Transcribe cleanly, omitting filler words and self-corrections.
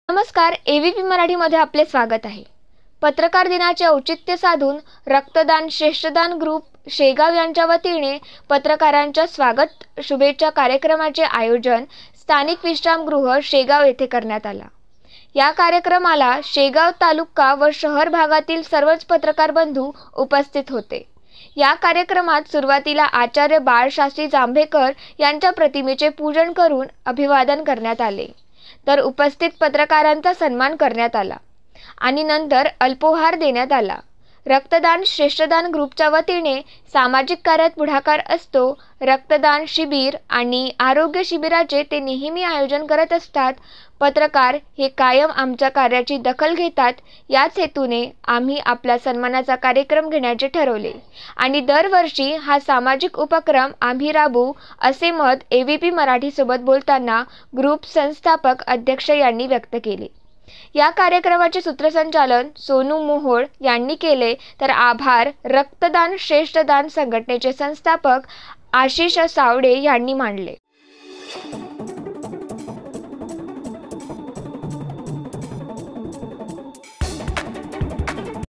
नमस्कार, एबीपी मराठीमध्ये आपले स्वागत आहे। पत्रकार दिनाचे औचित्य साधून रक्तदान श्रेष्ठदान ग्रुप शेगाव यांच्या वतीने पत्रकारांच्या स्वागत शुभेच्छा कार्यक्रमाचे आयोजन स्थानिक विश्रामगृह शेगाव येथे करण्यात आला। या कार्यक्रमाला शेगाव तालुका व शहर भागातील सर्वच पत्रकार बंधू उपस्थित होते। या कार्यक्रमात सुरुवातीला आचार्य बाळशास्त्री जांभेकर यांच्या प्रतिमेचे पूजन करून अभिवादन करण्यात आले, तर उपस्थित पत्रकारांचा सन्मान करण्यात आला आणि नंतर अल्पोहार देण्यात आला। रक्तदान श्रेष्ठदान ग्रुपच्या वतीने सामाजिक कार्यात पुढाकार असतो। रक्तदान शिबिर आणि आरोग्य शिबिराचे ते नेहमी आयोजन करत असतात। पत्रकार हे कायम आमच्या कार्याची दखल घेतात। याच हेतूने आम्ही आपल्या सन्मानाचा कार्यक्रम घेण्याचे ठरवले आणि दरवर्षी हा सामाजिक उपक्रम आम्ही राबवू, असे मत एबीपी मराठी सोबत बोलताना ग्रुप संस्थापक अध्यक्ष यांनी व्यक्त केले। या कार्यक्रमाचे सूत्रसंचालन सोनू मोहोळ यांनी केले, तर आभार रक्तदान श्रेष्ठदान संघटनेचे संस्थापक आशिष सावडे यांनी मानले।